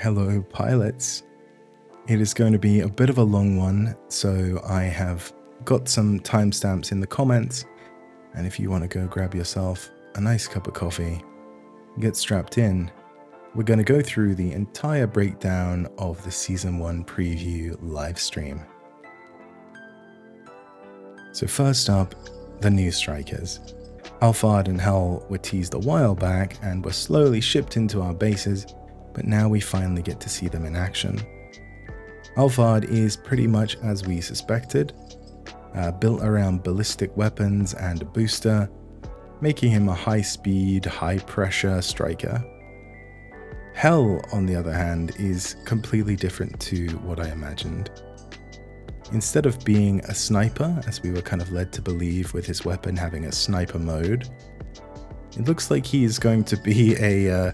Hello pilots. It is going to be a bit of a long one, so I have got some timestamps in the comments, and if you want to go grab yourself a nice cup of coffee, get strapped in, we're going to go through the entire breakdown of the Season 1 preview live stream. So first up, the new strikers. Alphard and Hell were teased a while back and were slowly shipped into our bases, but now we finally get to see them in action. Alphard is pretty much as we suspected, built around ballistic weapons and a booster, making him a high-speed, high-pressure striker. Hell, on the other hand, is completely different to what I imagined. Instead of being a sniper, as we were kind of led to believe with his weapon having a sniper mode, it looks like he is going to be a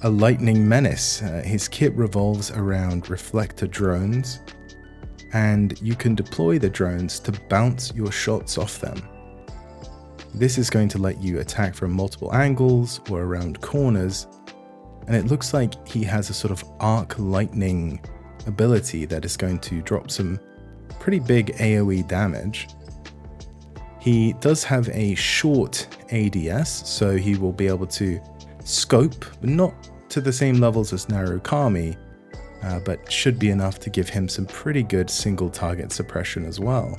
lightning menace. His kit revolves around reflector drones, and you can deploy the drones to bounce your shots off them. This is going to let you attack from multiple angles or around corners, and it looks like he has a sort of arc lightning ability that is going to drop some pretty big AoE damage. He does have a short ADS, so he will be able to scope, but not to the same levels as Narukami, but should be enough to give him some pretty good single target suppression as well.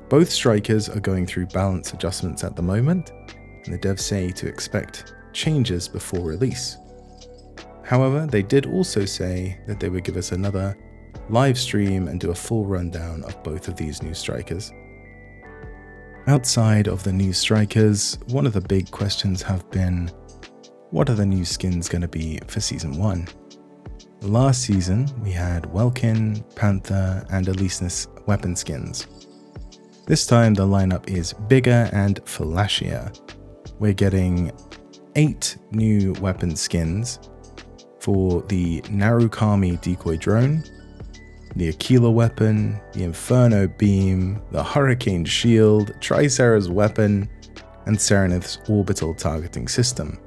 Both strikers are going through balance adjustments at the moment, and the devs say to expect changes before release. However, they did also say that they would give us another live stream and do a full rundown of both of these new strikers. Outside of the new strikers, one of the big questions have been, what are the new skins going to be for Season 1? Last season, we had Welkin, Panther, and Alysnes weapon skins. This time, the lineup is bigger and flashier. We're getting 8 new weapon skins for the Narukami decoy drone, the Aquila weapon, the Inferno beam, the Hurricane shield, Tricera's weapon, and Serenith's orbital targeting system.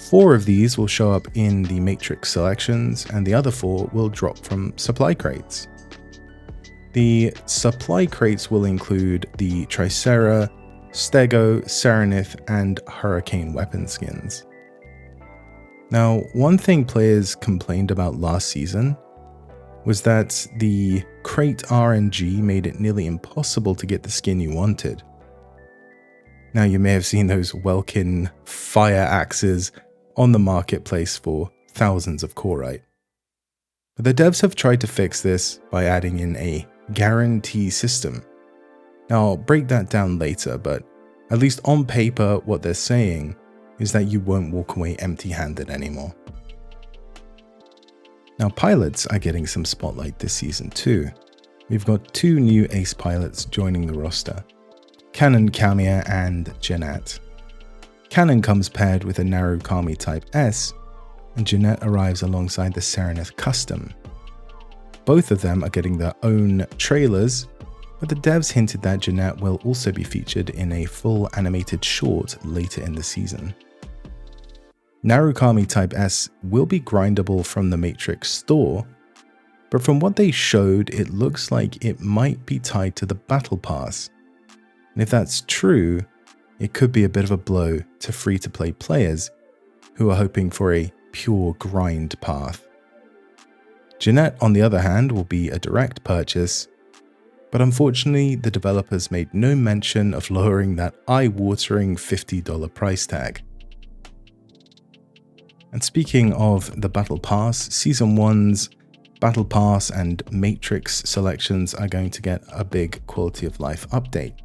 4 of these will show up in the Matrix selections, and the other 4 will drop from supply crates. The supply crates will include the Tricera, Stego, Serenith, and Hurricane weapon skins. Now, one thing players complained about last season was that the crate RNG made it nearly impossible to get the skin you wanted. Now, you may have seen those Welkin fire axes on the marketplace for thousands of Corite. But the devs have tried to fix this by adding in a guarantee system. Now, I'll break that down later, but at least on paper, what they're saying is that you won't walk away empty-handed anymore. Now, pilots are getting some spotlight this season too. We've got 2 new ace pilots joining the roster, Canon Kamiya and Jeanette. Canon comes paired with a Narukami Type S, and Jeanette arrives alongside the Serenith Custom. Both of them are getting their own trailers, but the devs hinted that Jeanette will also be featured in a full animated short later in the season. Narukami Type S will be grindable from the Matrix store, but from what they showed, it looks like it might be tied to the Battle Pass. And if that's true, it could be a bit of a blow to free-to-play players who are hoping for a pure grind path. Jeanette, on the other hand, will be a direct purchase, but unfortunately the developers made no mention of lowering that eye-watering $50 price tag. And speaking of the Battle Pass, Season 1's Battle Pass and Matrix selections are going to get a big quality of life update.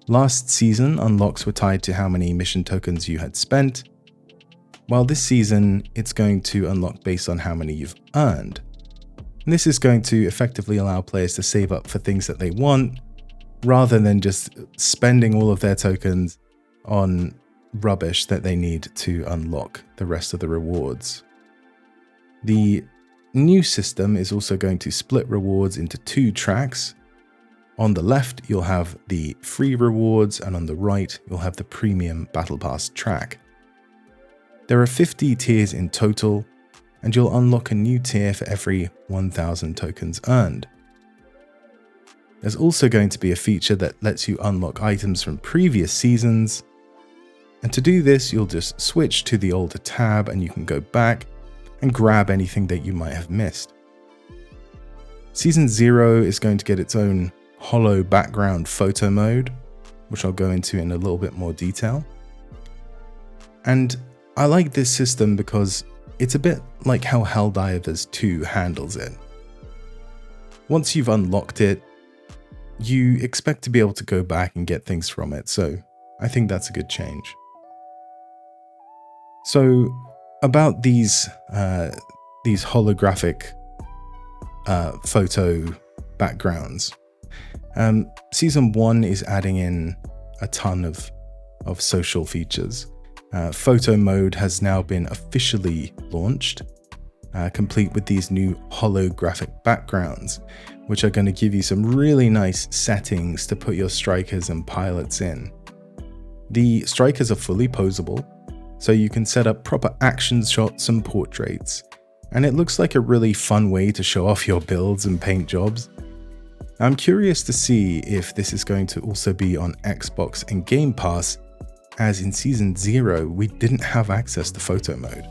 Last season, unlocks were tied to how many mission tokens you had spent, while this season, it's going to unlock based on how many you've earned. And this is going to effectively allow players to save up for things that they want, rather than just spending all of their tokens on rubbish that they need to unlock the rest of the rewards. The new system is also going to split rewards into 2 tracks. On the left, you'll have the free rewards, and on the right, you'll have the premium Battle Pass track. There are 50 tiers in total, and you'll unlock a new tier for every 1000 tokens earned. There's also going to be a feature that lets you unlock items from previous seasons, and to do this you'll just switch to the older tab and you can go back and grab anything that you might have missed. Season 0 is going to get its own holo background photo mode, which I'll go into in a little bit more detail. And I like this system because it's a bit like how Helldivers 2 handles it. Once you've unlocked it, you expect to be able to go back and get things from it, so I think that's a good change. So about these holographic photo backgrounds, Season 1 is adding in a ton of social features. Photo mode has now been officially launched, complete with these new holographic backgrounds, which are going to give you some really nice settings to put your strikers and pilots in. The strikers are fully posable, so you can set up proper action shots and portraits, and it looks like a really fun way to show off your builds and paint jobs. I'm curious to see if this is going to also be on Xbox and Game Pass, as in Season 0 we didn't have access to photo mode.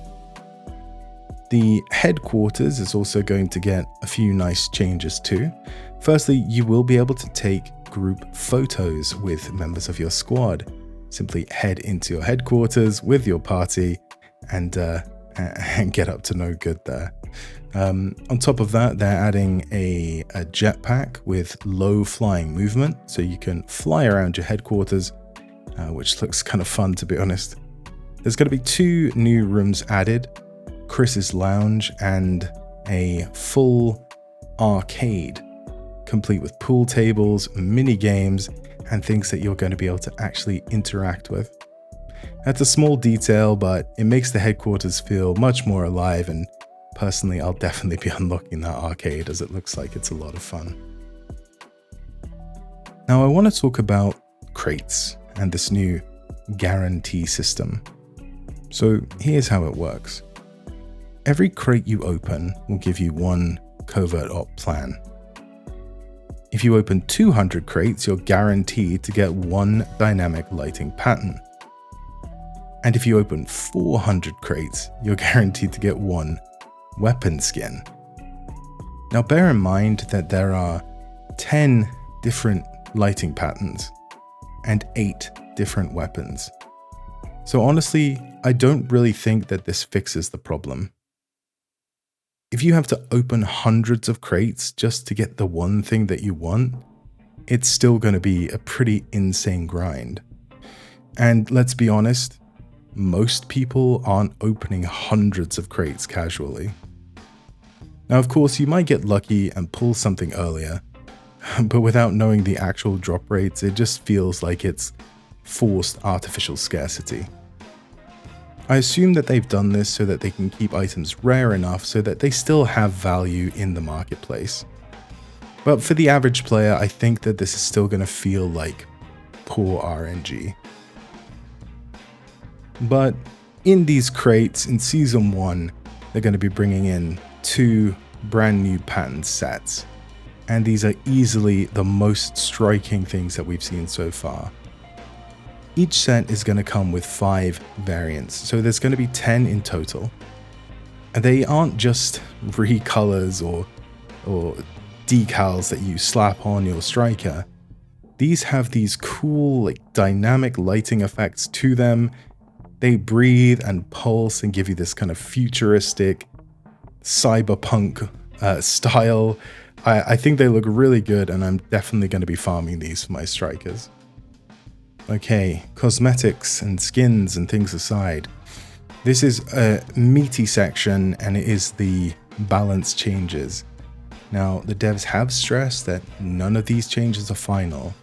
The headquarters is also going to get a few nice changes too. Firstly, you will be able to take group photos with members of your squad. Simply head into your headquarters with your party and get up to no good there. On top of that, they're adding a jetpack with low flying movement, so you can fly around your headquarters, which looks kind of fun, to be honest. There's going to be 2 new rooms added, Kris's lounge and a full arcade, complete with pool tables, mini games, and things that you're going to be able to actually interact with. That's a small detail, but it makes the headquarters feel much more alive, and personally I'll definitely be unlocking that arcade as it looks like it's a lot of fun. Now I want to talk about crates and this new guarantee system. So here's how it works. Every crate you open will give you 1 covert op plan. If you open 200 crates, you're guaranteed to get 1 dynamic lighting pattern. And if you open 400 crates, you're guaranteed to get 1 weapon skin. Now bear in mind that there are 10 different lighting patterns and 8 different weapons. So honestly, I don't really think that this fixes the problem. If you have to open hundreds of crates just to get the one thing that you want, it's still going to be a pretty insane grind. And let's be honest, most people aren't opening hundreds of crates casually. Now, of course, you might get lucky and pull something earlier, but without knowing the actual drop rates, it just feels like it's forced artificial scarcity. I assume that they've done this so that they can keep items rare enough so that they still have value in the marketplace. But for the average player, I think that this is still going to feel like poor RNG. But in these crates, in Season 1, they're going to be bringing in 2 brand new pattern sets. And these are easily the most striking things that we've seen so far. Each set is going to come with 5 variants, so there's going to be 10 in total. And they aren't just recolors or decals that you slap on your striker. These have these cool, dynamic lighting effects to them. They breathe and pulse and give you this kind of futuristic cyberpunk style. I think they look really good, and I'm definitely going to be farming these for my strikers. Okay, cosmetics and skins and things aside, this is a meaty section, and it is the balance changes. Now, the devs have stressed that none of these changes are final.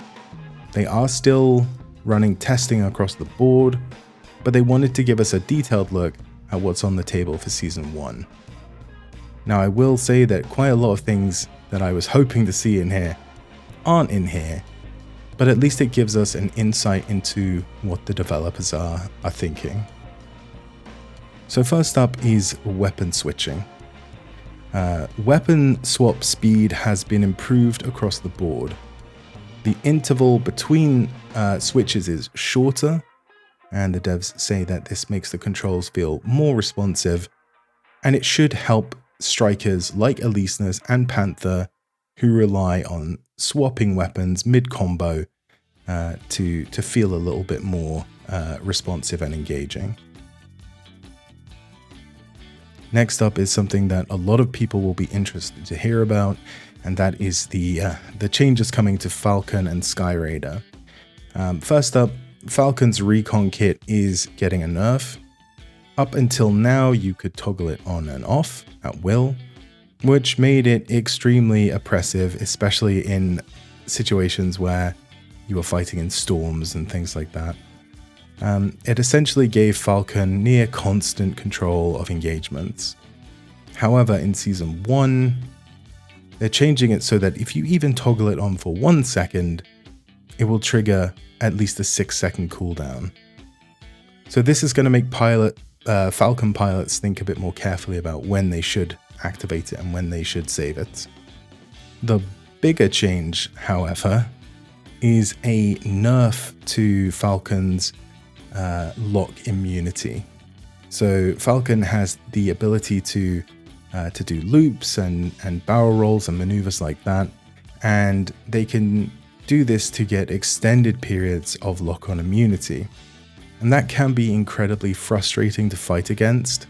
They are still running testing across the board, but they wanted to give us a detailed look at what's on the table for Season 1. Now, I will say that quite a lot of things that I was hoping to see in here aren't in here, but at least it gives us an insight into what the developers are thinking. So first up is weapon switching. Weapon swap speed has been improved across the board. The interval between switches is shorter, and the devs say that this makes the controls feel more responsive, and it should help strikers like Alysnes and Panther who rely on swapping weapons mid-combo to feel a little bit more responsive and engaging. Next up is something that a lot of people will be interested to hear about, and that is the changes coming to Falcon and Skyraider. First up, Falcon's Recon kit is getting a nerf. Up until now, you could toggle it on and off at will, which made it extremely oppressive, especially in situations where you were fighting in storms and things like that. It essentially gave Falcon near constant control of engagements. However, in Season 1, they're changing it so that if you even toggle it on for 1 second, it will trigger at least a 6-second cooldown. So this is going to make Falcon pilots think a bit more carefully about when they should activate it and when they should save it. The bigger change, however, is a nerf to Falcon's lock immunity. So Falcon has the ability to do loops and barrel rolls and maneuvers like that, and they can do this to get extended periods of lock-on immunity, and that can be incredibly frustrating to fight against.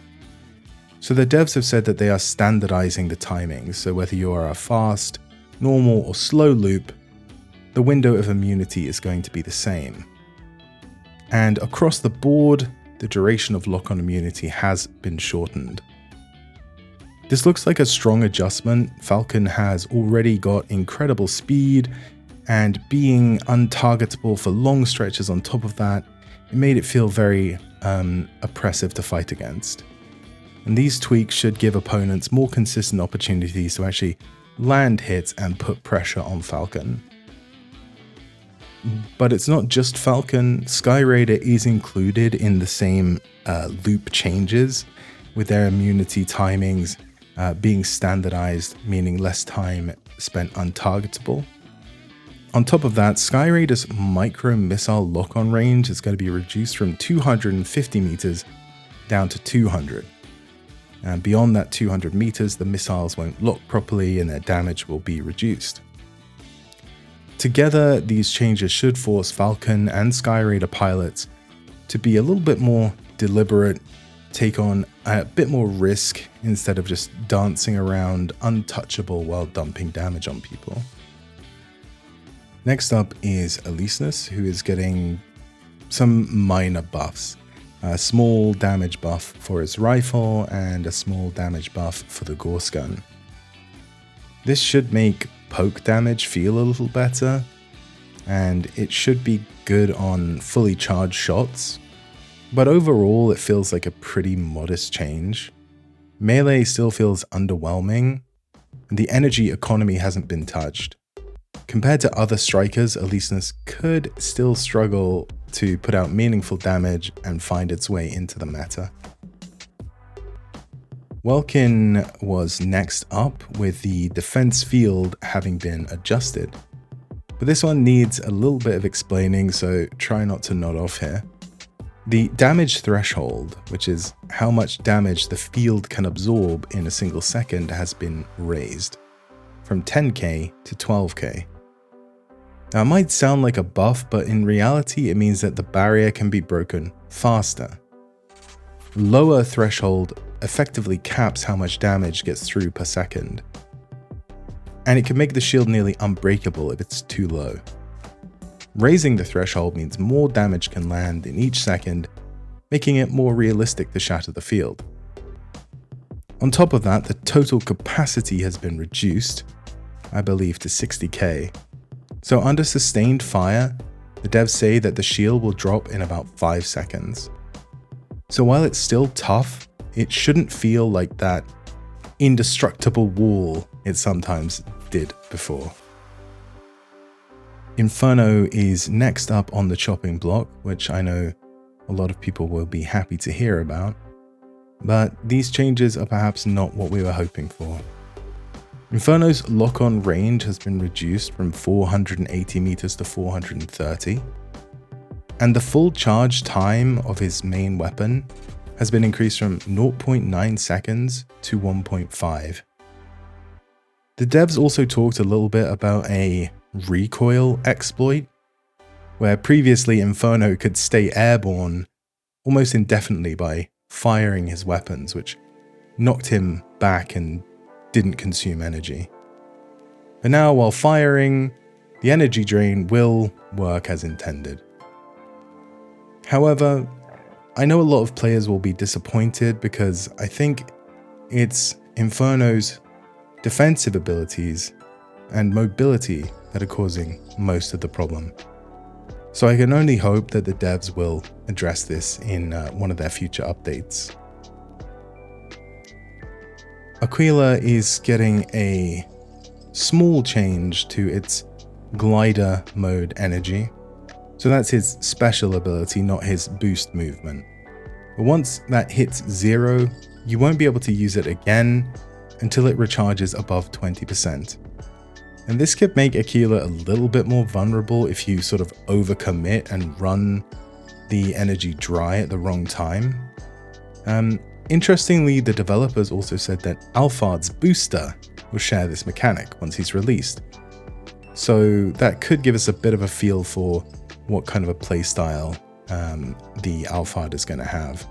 So the devs have said that they are standardizing the timings, so whether you are a fast, normal or slow loop, the window of immunity is going to be the same. And across the board, the duration of lock-on immunity has been shortened. This looks like a strong adjustment. Falcon has already got incredible speed, and being untargetable for long stretches on top of that, it made it feel very oppressive to fight against. And these tweaks should give opponents more consistent opportunities to actually land hits and put pressure on Falcon. But it's not just Falcon. Skyraider is included in the same loop changes, with their immunity timings being standardized, meaning less time spent untargetable. On top of that, Skyraider's micro missile lock-on range is going to be reduced from 250 meters down to 200. And beyond that 200 meters, the missiles won't lock properly and their damage will be reduced. Together, these changes should force Falcon and Skyraider pilots to be a little bit more deliberate, take on a bit more risk instead of just dancing around untouchable while dumping damage on people. Next up is Alysnes, who is getting some minor buffs. A small damage buff for his rifle and a small damage buff for the Gorse gun. This should make poke damage feel a little better, and it should be good on fully charged shots, but overall it feels like a pretty modest change. Melee still feels underwhelming, and the energy economy hasn't been touched. Compared to other strikers, Alysnes could still struggle to put out meaningful damage and find its way into the meta. Welkin was next up, with the defense field having been adjusted. But this one needs a little bit of explaining, so try not to nod off here. The damage threshold, which is how much damage the field can absorb in a single second, has been raised from 10k to 12k. Now, it might sound like a buff, but in reality it means that the barrier can be broken faster. Lower threshold effectively caps how much damage gets through per second, and it can make the shield nearly unbreakable if it's too low. Raising the threshold means more damage can land in each second, making it more realistic to shatter the field. On top of that, the total capacity has been reduced, I believe, to 60k. So under sustained fire, the devs say that the shield will drop in about 5 seconds. So while it's still tough, it shouldn't feel like that indestructible wall it sometimes did before. Inferno is next up on the chopping block, which I know a lot of people will be happy to hear about. but these changes are perhaps not what we were hoping for. Inferno's lock-on range has been reduced from 480 meters to 430, and the full charge time of his main weapon has been increased from 0.9 seconds to 1.5. The devs also talked a little bit about a recoil exploit, where previously Inferno could stay airborne almost indefinitely by firing his weapons, which knocked him back and didn't consume energy. But now, while firing, the energy drain will work as intended. However, I know a lot of players will be disappointed because I think it's Inferno's defensive abilities and mobility that are causing most of the problem. So I can only hope that the devs will address this in one of their future updates. Aquila is getting a small change to its glider mode energy. So that's his special ability, not his boost movement. But once that hits 0, you won't be able to use it again until it recharges above 20%. And this could make Aquila a little bit more vulnerable if you sort of overcommit and run the energy dry at the wrong time. Interestingly, the developers also said that Alphard's booster will share this mechanic once he's released. So that could give us a bit of a feel for what kind of a playstyle the Alphard is going to have.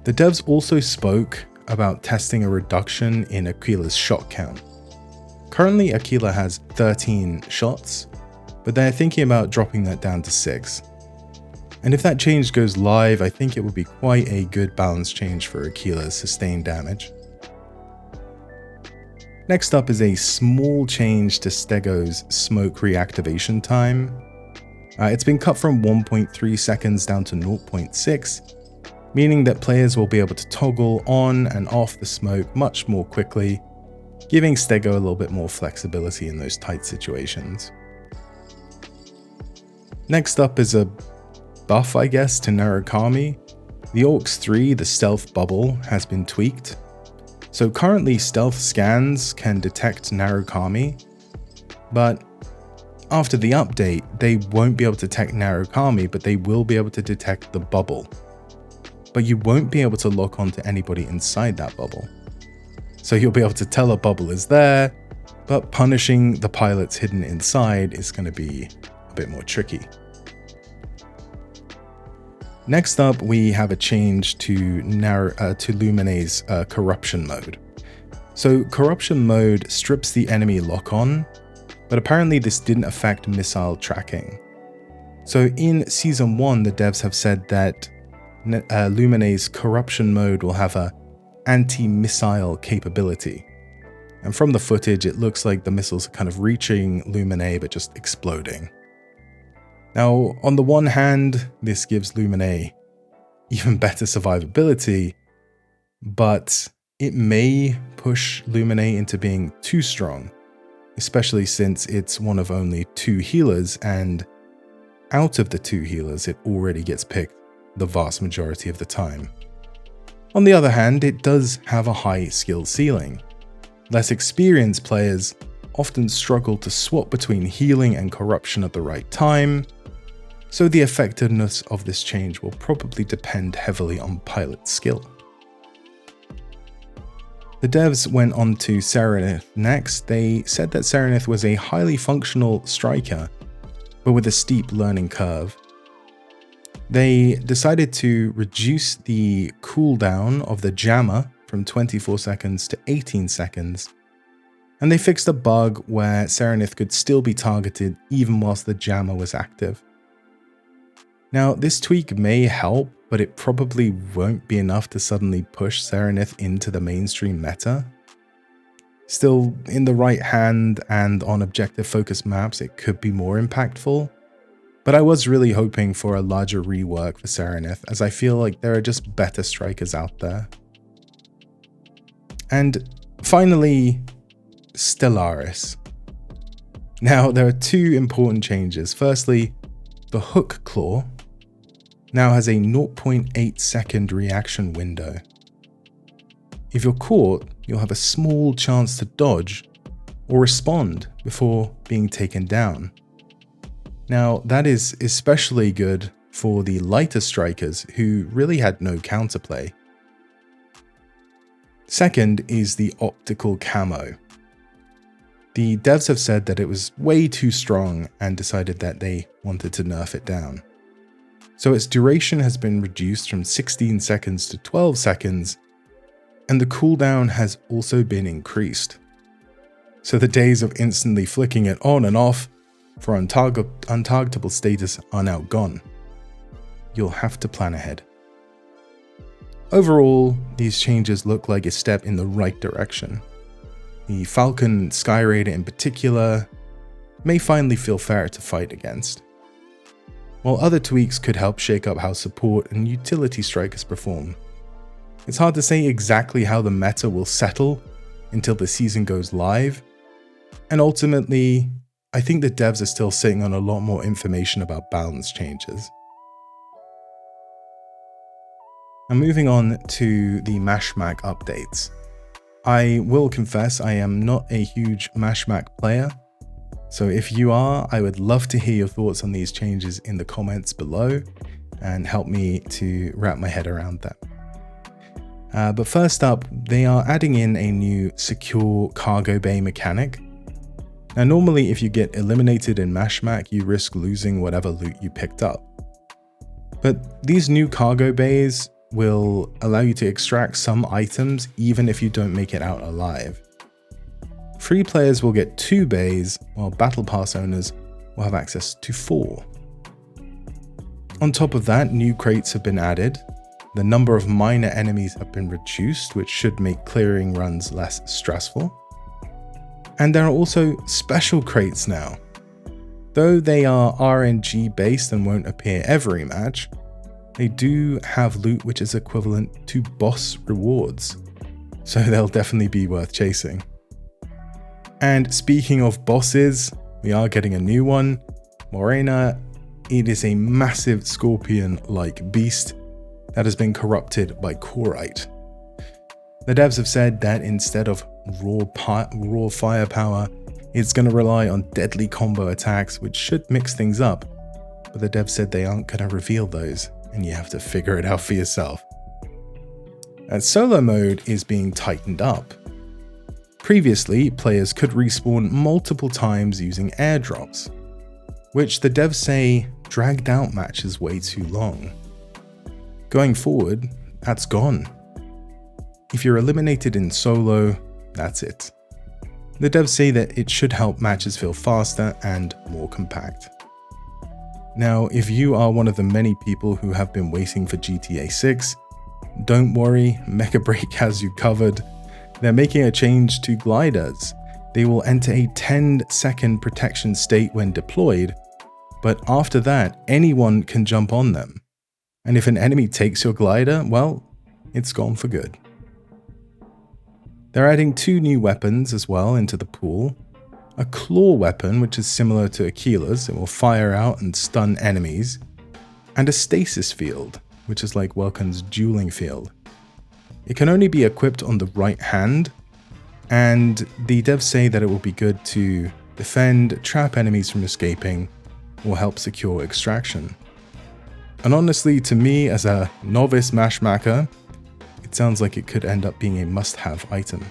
The devs also spoke about testing a reduction in Aquila's shot count. Currently, Aquila has 13 shots, but they're thinking about dropping that down to 6. And if that change goes live, I think it would be quite a good balance change for Aquila's sustained damage. Next up is a small change to Stego's smoke reactivation time. It's been cut from 1.3 seconds down to 0.6, meaning that players will be able to toggle on and off the smoke much more quickly, giving Stego a little bit more flexibility in those tight situations. Next up is a buff, I guess, to Narukami. The Orcs 3, the stealth bubble, has been tweaked. So currently stealth scans can detect Narukami, but after the update, they won't be able to detect Narukami, but they will be able to detect the bubble. But you won't be able to lock onto anybody inside that bubble. So you'll be able to tell a bubble is there, but punishing the pilots hidden inside is going to be a bit more tricky. Next up, we have a change to Luminae's corruption mode. So corruption mode strips the enemy lock-on, but apparently this didn't affect missile tracking. So in Season 1, the devs have said that Luminae's corruption mode will have a anti-missile capability. And from the footage, it looks like the missiles are kind of reaching Luminae but just exploding. Now, on the one hand, this gives Luminae even better survivability, but it may push Luminae into being too strong, especially since it's one of only 2 healers, and out of the 2 healers, it already gets picked the vast majority of the time. On the other hand, it does have a high skill ceiling. Less experienced players often struggle to swap between healing and corruption at the right time, so the effectiveness of this change will probably depend heavily on pilot skill. The devs went on to Serenith next. They said that Serenith was a highly functional striker, but with a steep learning curve. They decided to reduce the cooldown of the jammer from 24 seconds to 18 seconds, and they fixed a bug where Serenith could still be targeted even whilst the jammer was active. Now, this tweak may help, but it probably won't be enough to suddenly push Serenith into the mainstream meta. Still, in the right hand and on objective focus maps, it could be more impactful. But I was really hoping for a larger rework for Serenith, as I feel like there are just better strikers out there. And finally, Stellaris. Now, there are 2 important changes. Firstly, the hook claw. now has a 0.8 second reaction window. If you're caught, you'll have a small chance to dodge or respond before being taken down. Now, that is especially good for the lighter strikers who really had no counterplay. Second is the Optical Camo. The devs have said that it was way too strong and decided that they wanted to nerf it down. So its duration has been reduced from 16 seconds to 12 seconds, and the cooldown has also been increased. So the days of instantly flicking it on and off for untargetable status are now gone. You'll have to plan ahead. Overall, these changes look like a step in the right direction. The Falcon and Skyraider in particular may finally feel fair to fight against, while other tweaks could help shake up how support and utility strikers perform. It's hard to say exactly how the meta will settle until the season goes live, and ultimately, I think the devs are still sitting on a lot more information about balance changes. Now moving on to the Mashmak updates. I will confess I am not a huge Mashmak player, so if you are, I would love to hear your thoughts on these changes in the comments below and help me to wrap my head around that. But first up, they are adding in a new secure cargo bay mechanic. Now normally if you get eliminated in Mashmak, you risk losing whatever loot you picked up. But these new cargo bays will allow you to extract some items even if you don't make it out alive. Free players will get 2 bays, while battle pass owners will have access to 4. On top of that, new crates have been added. The number of minor enemies have been reduced, which should make clearing runs less stressful. And there are also special crates now. Though they are RNG based and won't appear every match, they do have loot which is equivalent to boss rewards, so they'll definitely be worth chasing. And speaking of bosses, we are getting a new one, Morena. It is a massive scorpion-like beast that has been corrupted by Corite. The devs have said that instead of raw firepower, it's going to rely on deadly combo attacks, which should mix things up, but the devs said they aren't going to reveal those, and you have to figure it out for yourself. And solo mode is being tightened up. Previously, players could respawn multiple times using airdrops, which the devs say dragged out matches way too long. Going forward, that's gone. If you're eliminated in solo, that's it. The devs say that it should help matches feel faster and more compact. Now, if you are one of the many people who have been waiting for GTA 6, don't worry, Mecha Break has you covered. They're making a change to gliders. They will enter a 10-second protection state when deployed, but after that, anyone can jump on them. And if an enemy takes your glider, well, it's gone for good. They're adding 2 new weapons as well into the pool. A claw weapon, which is similar to Aquila's, it will fire out and stun enemies, and a stasis field, which is like Welkin's dueling field. It can only be equipped on the right hand, and the devs say that it will be good to defend, trap enemies from escaping, or help secure extraction. And honestly, to me as a novice Mashmaker, it sounds like it could end up being a must-have item.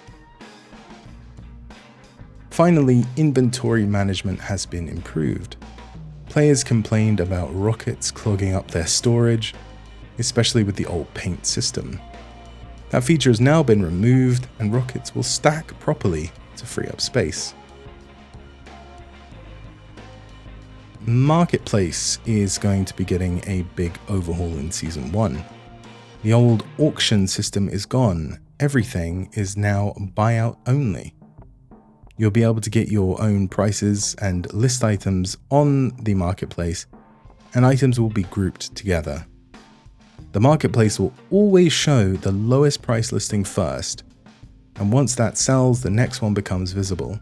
Finally, inventory management has been improved. Players complained about rockets clogging up their storage, especially with the old paint system. That feature has now been removed, and rockets will stack properly to free up space. Marketplace is going to be getting a big overhaul in Season 1. The old auction system is gone. Everything is now buyout only. You'll be able to get your own prices and list items on the marketplace, and items will be grouped together. The marketplace will always show the lowest price listing first, and once that sells, the next one becomes visible.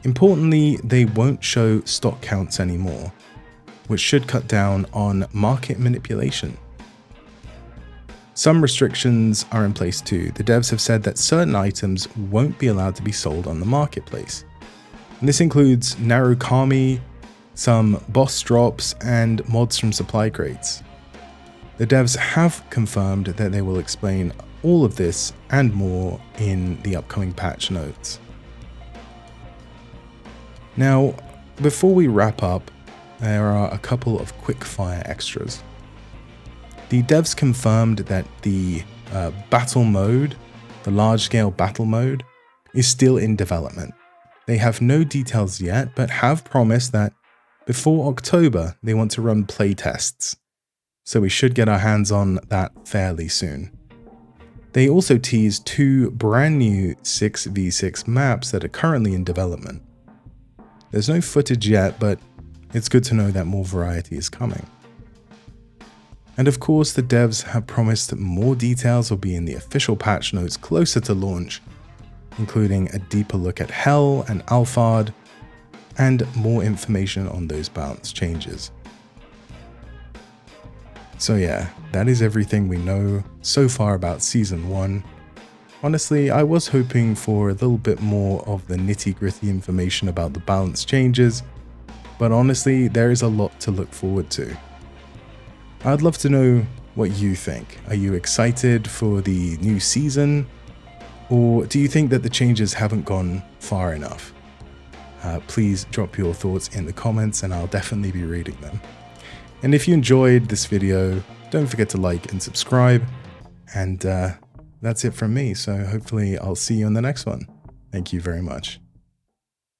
Importantly, they won't show stock counts anymore. which should cut down on market manipulation. Some restrictions are in place too. The devs have said that certain items won't be allowed to be sold on the marketplace. And this includes Narukami, some boss drops, and mods from supply crates. The devs have confirmed that they will explain all of this and more in the upcoming patch notes. Now, before we wrap up, there are a couple of quick-fire extras. The devs confirmed that the battle mode, the large-scale battle mode, is still in development. They have no details yet, but have promised that before October, they want to run playtests. So we should get our hands on that fairly soon. They also teased 2 brand new 6v6 maps that are currently in development. There's no footage yet, but it's good to know that more variety is coming. And of course, the devs have promised that more details will be in the official patch notes closer to launch, including a deeper look at Hell and Alphard, and more information on those balance changes. So yeah, that is everything we know so far about Season 1. Honestly, I was hoping for a little bit more of the nitty-gritty information about the balance changes, but honestly, there is a lot to look forward to. I'd love to know what you think. Are you excited for the new season? Or do you think that the changes haven't gone far enough? Please drop your thoughts in the comments and I'll definitely be reading them. And if you enjoyed this video, don't forget to like and subscribe. And that's it from me. So hopefully I'll see you on the next one. Thank you very much.